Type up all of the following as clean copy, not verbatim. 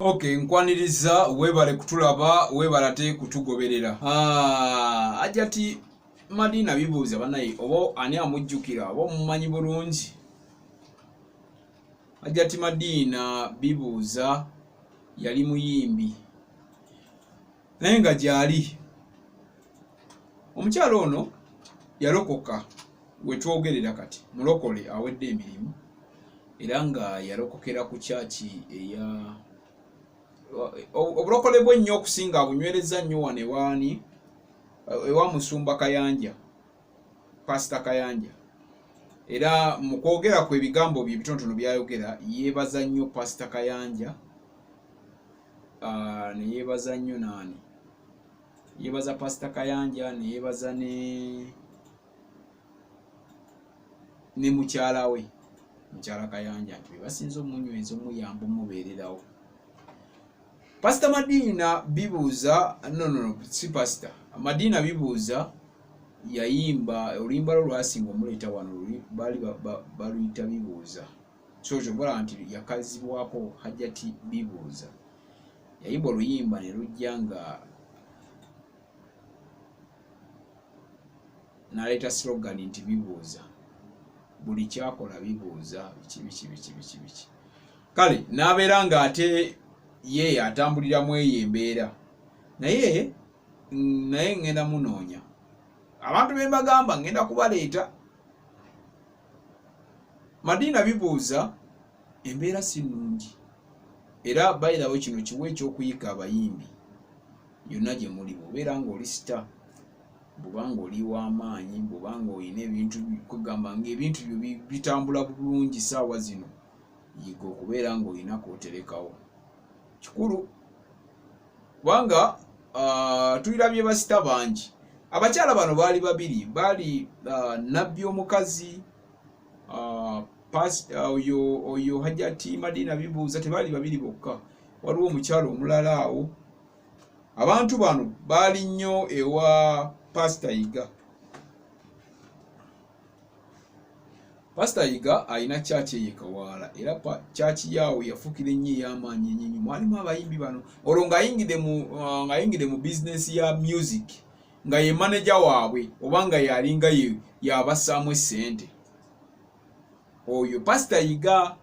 Okay, nkwaniriza webale kutulaba webalate kutugoberera. Ajati Madina bibuuza banaye oba ani amujjukira oba mumanyi bulungi. Ajati Madina bibuuza yali muyimbi. Naye nga gyali omukyalo ono yalokoka wetwogerera kati mulokole awedde emirimu era nga yalokokera ku kyaki eya obulokole bwe nnyo okusinga bunywereza nnyo wane waani ewa Musumba Kayanja, Pastor Kayanja. Era mu kwogera ku ebigambo bye bitonotono byayogera yeebaza nnyo Pastor Kayanja, ne yeebaza nnyo naani, yeebaza Pastor Kayanja, ne yeebaza ne mukyala we, mukyala Kayanja, nti basinza omunyweza omuyamba omubeererawo. Pastor Madina bibuuza no si Pastor Madina bibuuza yayimba oluyimba lwasinga omuleeta wano bali baluyita bibuuza. Kyokyo bola nti yakazibwako Hajjati bibuuza. Yayimba oluyimba ne lujja nga naleeta slogan nti bibuuza, buli kyakola bibuuza biki. Kale n'abeera nga ate ye atambulira mu eyo embeera naye ngenda munoonya abantu be mbagamba ngenda kubaleeta. Madina bibuuza embeera si nnungi era bayirawo kino kiwe ekyokuyiga abayimbi yonna gye muli obeera ng'oli sita, bw'obanga oli w'amaanyi, bw'obanga olina ebintu kugamba ng'ebintu byo bitambula bulungi saawa zino, yiga okubeera ng'olina kwoterekawo kikulu. Kubanga tulirabye basita bangi. Abakyala bano baali babiri, baali nabbi omukazi oyo Hajjati Madina bibuuza, tebaali babiri bokka, waliwo omukyala omulala awo. Abantu bano baali nnyo ewa Pastor Yiga. Pastor Yiga alina church ye Kawaala era church yawo yafukira nnyo ey'amaanyi ennyo. Mwalimu abayimbi bano olwo ng'ayingidde mu business ya music, nga ye manager waabwe oba nga yalinga yabassaamu essente. Oyo Pastor Yiga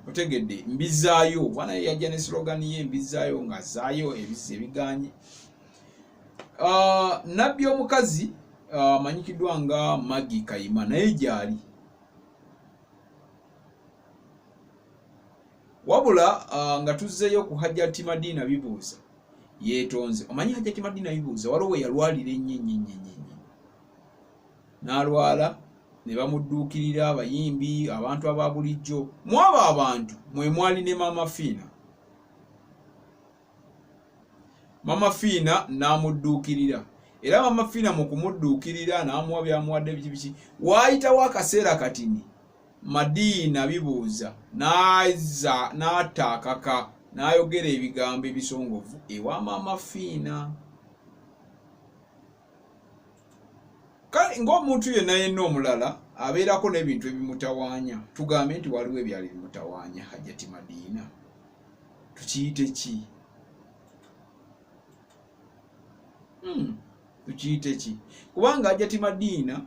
otegedde mbizaayo, bwana yajja ne slogan ye mbizaayo, ng'azaayo ebiganye. Nabbi omukazi amanyikiddwa nga Maggie Kayima naye gyali wabula nga tuzzeeyo ku Hajjati Madina bibuuza yeetonze. Omanyi Hajjati Madina bibuuza waliwo yalwalira ennyo n'alwala ne bamudduukirira abayimbi, abantu aba bulijjo. Mu abo abantu mwe mwali ne Mama Fina. Mama Fina n'amudduukirira era Mama Fina mu kumudduukirira n'amuwa byamuwadde biki waayitawo akaseera katini Madina bibuuza n'ataakaka n'ayogera ebigambo ebisongovu ewa Mama Fina. Kale ng'omuntu yenna omulala abeerako n'ebintu ebimutawaanya, tugambe nti waliwo ebyali bimutawaanya Hajjati Madina, tukiyite ki? Tukiyite ki? Kubanga Hajjati Madina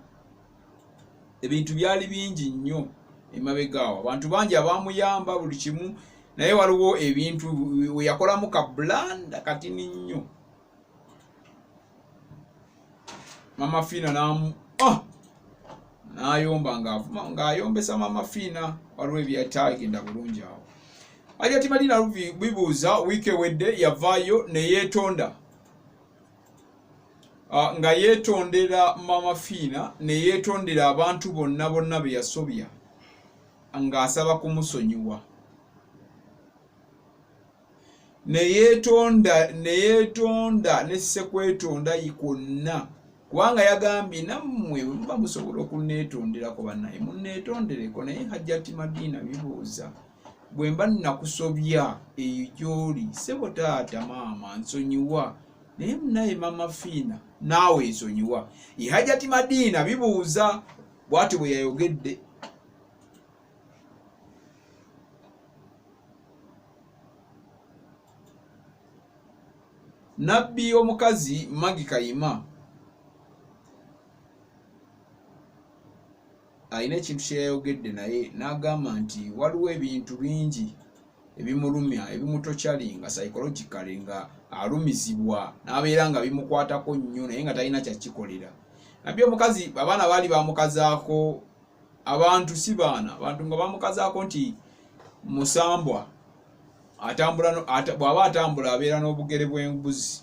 ebintu byali bingi nnyo emabega awo, abantu bangi abaamuyamba buli kimu, naye waliwo ebintu we yakolamu ka blanda katini nnyo. Mama Fina n'ayomba ng'ayombesa Mama Fina, waliwo ebyatagenda bulungi awo. Hajjati Madina bibuuza wiiki ewedde yavaayo ne yeetonda. Nga yeetondera Mama Fina ne yeetondera abantu bonna be yasobya ng'asaba kumusonyiwa. Ne yeetonda ne sekwetonda kwonna, kubanga yagambye nammwe muba musobola okunneetonderako bannaye munneetondereko. Naye Hajjati Madina bibuuza bwe mba nakusobya eyo gy'oli ssebo taata maama nsonyiwa, naye munaye Mama Fina naawe nsonyiwa. Ye Hajjati Madina bibuuza bw'atyo bwe yayogedde. nabbi omukazi Magi Kayima alina ekintu kyeyayogedde naye n'agamba nti waliwo ebintu bingi ebimulumya ebimutocali nga psychologically nga alumizibwa n'abeera nga bimukwatako nnyo naye nga talina kyakikolera. Nabbi omukazi abaana baali bamukazaako, abantu si baana, abantu nga bamukazaako nti musambwa bw'aba atambula abeera n'obugere bw'embuzi.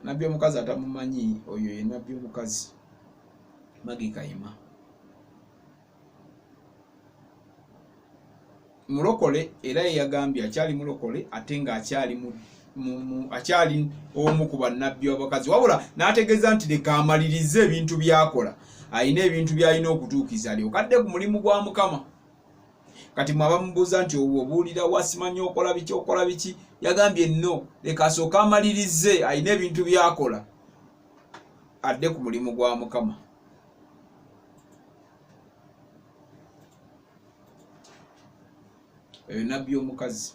Nabbi omukazi atamumanyi, oyo ye nabbi omukazi Magi Kayima. Mulokole era yeyagambye akyali mulokole ate nga akyali omu ku bannabbi abakazi, wabula n'ategeeza nti leka amalirize ebintu byakola, alina ebintu byalina okutuukiza alyokadde ku mulimu gwa Mukama. Kati mwaba mubuuza nti obuulira wasimanyi okola biki, yagambye nno leka asooke amalirize, alina ebintu byakola adde ku mulimu gwa Mukama. Nabbi omukazi.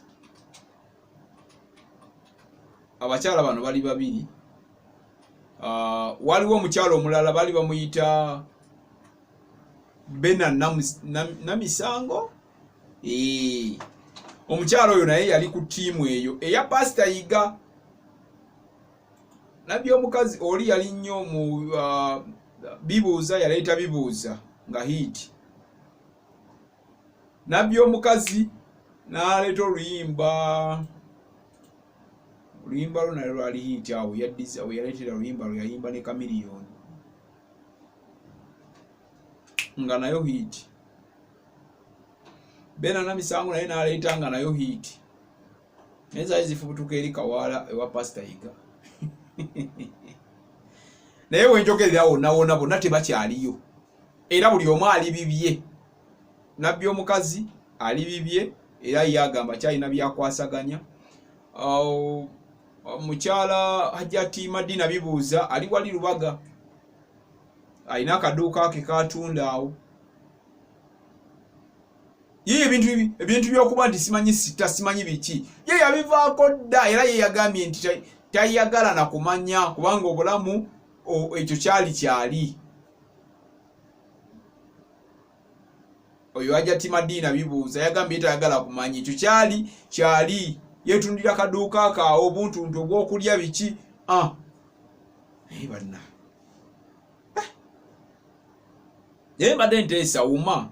Abakyala bano bali babiri. Waliwo omukyala omulala bali bamuyita Bena Namisango. Omukyala oyo naye yali ku ttiimu eyo eya Pastor Yiga. Nabbi omukazi oli yali nnyo mu bibuuza, yaleeta bibuuza nga hit. Nabbi omukazi n'aleeta oluyimba luna lwali hit awo yaddiza we yaleetera oluyimba lwe yayimba ne Chameleone nga nayo hit. Bena Namisango naye n'aleeta nga nayo hit. Naye zaali zifubutuka eri Kawaala ewa Pastor Yiga. Naye wenjogerera wonna bonna tebakyaliyo era buli omu ali bibye. Nabbi omukazi ali bibye era yagamba kyalina byakwasaganya. Mukyala Hajjati Madina bibuuza ali wali Lubaga, alina akaduuka ke katunda awo. Ye ebintu byokuba nti simanyi biki ye yabivaako dda, era ye yagambye nti tayagala na kumanya kubanga obulamu ekyo kyali. Oyo Hajjati Madina bibuuza yagambye tayagala kumanya ekyo kyali yetundira kaduuka kaawo obuntuntu obw'okulya biki. Banna naye mbadde nteesa wuma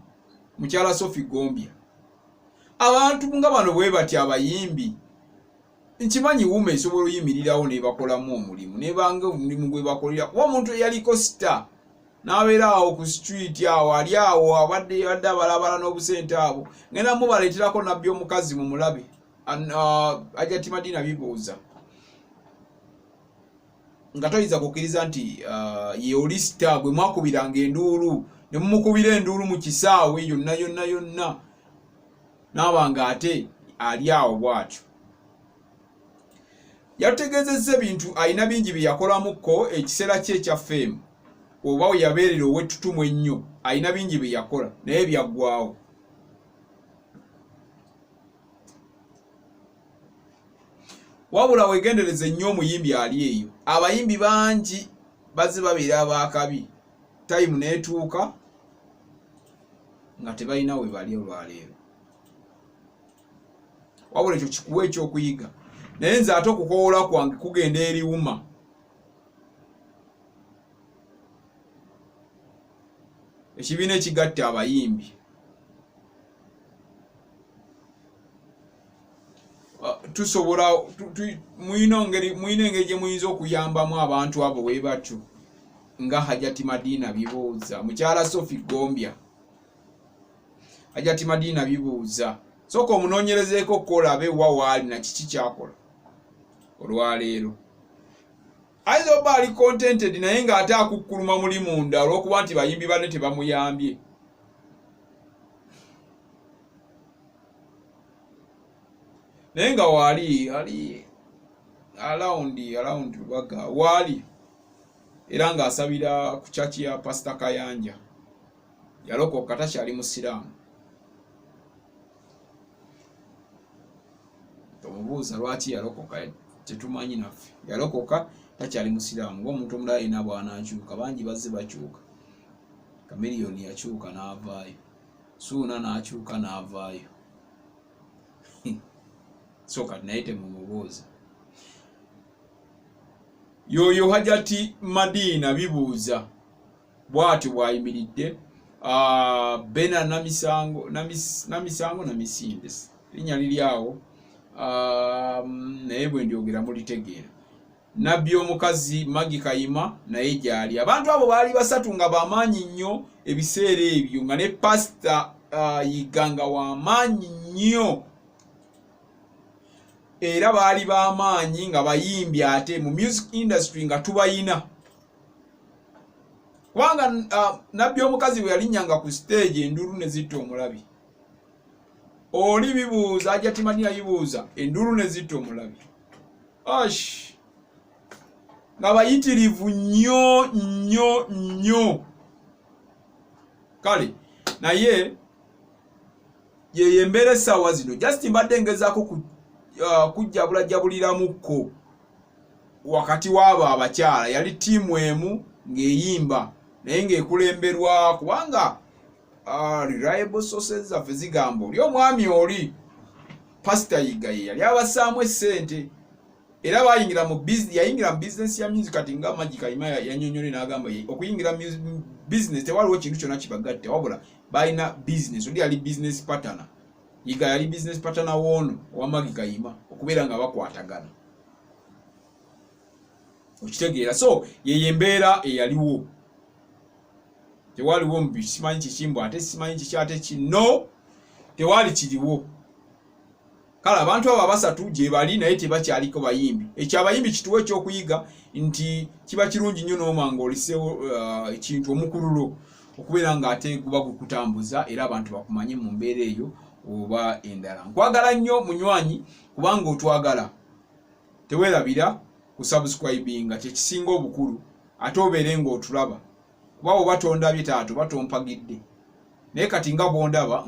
mukyala Sophie Gombya. Abantu nga bano bwe bati abayimbi nkimanyi wuma esobola oyimirirawo ne bakolamu omulimu nebanga omulimu gwe bakolera kuba omuntu eyaliko star n'abeera awo ku street awo ali awo abadde abalabala n'obusente abo ngenda mubaleeterako nabbi omukazi mu mulabe. Hajjati Madina bibuuza nga toyinza kukkiriza nti ye oli star gwe mwakubiranga enduulu ne mumukubira enduulu mu kisaawe yonna n'abanga ate ali awo bw'atyo. Yategeezezza ebintu alina bingi bye yakolamuko ekiseera kye ekya fame oba we yabeerera ow'ettutumu ennyo, alina bingi bye yakola naye byaggwawo. Wabula wegendereze nnyo omuyimbi ali eyo, abayimbi bangi bazze babeera abaakabi, time neetuuka nga tebalina we bali olwaleero. Wabula ekyo kikuwa ekyokuyiga, naye nze ate okukoola kwange kugenda eri wuma. Ekibiina ekigatta abayimbi tusobola muyina engeri gye muyinza okuyambamu abantu abo bwe batyo nga Hajjati Madina bibuuza, mukyala Sophie Gombya. Hajjati Madina bibuuza sooka omunoonyerezeeko kola abe wa waali na kiki kyakola olwaleero. Ayinza oba ali contented naye ng'ate akukkuluma muli munda olw'okuba nti bayimbi banne tebamuyambye. Naye nga waali ali around Lubaga waali era ng'asabira ku church ya Pastor Kayanja. Yalokoka takyali musiraamu. Tomubuuza lwaki yalokoka tetumanyi naffe yalokoka takyali musiraamu ng'omuntu omulala ina bw'anaakyuka bangi bazze bakyuka Chameleone yakyuka n'avaayo Suuna n'akyuka n'avaayo so kati naye temumubooza yoyo Hajati Madina bibuuza bw'atyo bw'ayimiridde Bena Namisango na Misinde linnya liri awo naye bwe ndyogera mulitegeera Nabbi omukazi Magi Kayima naye gyali abantu abo baali basatu nga bamaanyi nnyo ebiseera ebyo nga ne Pastor Yiganga wamaanyi nnyo era baali bamaanyi nga bayimbi ate mu music industry nga tubayina kubanga Nabbi omukazi bwe yalinnyanga ku stage enduru ne zitta omulabi oli bibuuza Hajati Madina bibuuza enduru ne zitta omulabi nga bayitirivu nnyo kale naye ye embeera essaawa zino just mbadde ngezaako kujjabuliramuko wakati w'abo abakyala yali ttiimu emu ng'eyimba naye ng'ekulemberwa kubanga reliable sources zaffe zigamba oli omwami oli Pastor Yiga ye yali abassaamu essente era bayingira mu business ya music kati nga Magi Kayima yanyonyole n'agamba okuyingira business tewaliwo kintu kyonna kibagatte wabula balina business oli yali business partner Yiga yali business partner woono owa Magi Kayima okubeera nga bakwatagana okitegeera so ye embeera eyaliwo tewaliwo mbi simanyi kikimbo ate simanyi kikyate kino tewali kiriwo kala abantu abo abasatu gye bali naye tebakyaliko bayimbi ekyo abayimbi kituwe ekyokuyiga nti kiba kirungi nnyo n'omanga olisewo ekintu omukululo okubeera nga ate guba gukutambuza era abantu bakumanye mu mbeera eyo oba endala nkwagala nnyo munywanyi kubanga otwagala teweerabira ku subscribinga kyekisinga obukulu ate obeere ng'otulaba kuba oba tondabye taata oba tompagidde naye kati nga bwondaba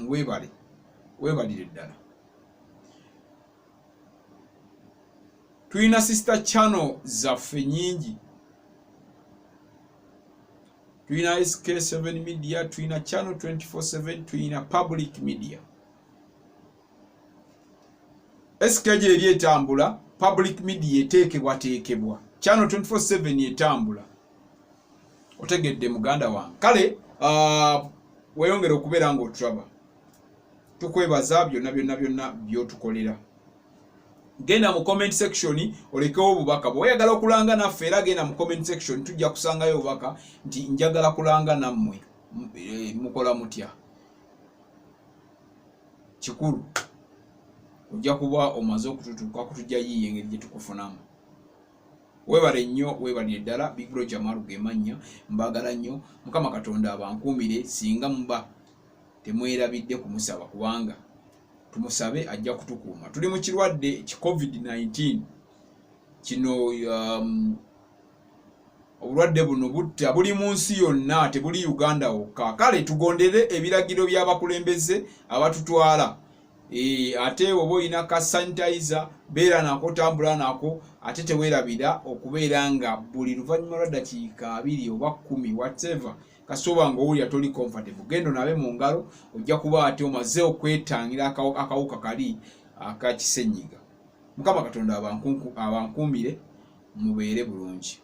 weebalire ddala tulina sister channel zaffe nyingi tulina SK7 Media tulina channel 24/7 tulina public media SK eri etambula public media eteekebwa channel 24/7 etambula otegedde muganda wange kale weyongera okubeera ng'otulaba tukwebaza byonna byotukolera genda mu comment section olekewo obubaka bw'oyagala okulanga naffe era genda mu comment section tujja kusangayo obubaka nti njagala kulanga nammwe mukola mutya kikulu ojja kuba omaze okututuuka kutujja yiye engeri gye tukufunamu webale nnyo webalire ddala Big Bro Jamalu gemanya mbagala nnyo Mukama Katonda abankuumire singa muba temwerabidde kumusaba kubanga tumusabe ajja kutukuuma tuli mu kirwadde COVID-19 kino obulwadde buno butta buli mu nsi yonna tebuli Uganda wokka kale tugondere ebiragiro by'abakulembeze abatutwala ate oba olina ka sanitizer beera nako tambula nako ate teweerabira okubeera nga buli luvannyuma lwa ddakiika 2 oba 10 whatever kasoba nga owulira toli comfortable gendo nabe mu ngalo ojja kuba ate omaze okwetangira akawuka kali akakisenyiga Mukama Katonda abankuumire mubeere bulungi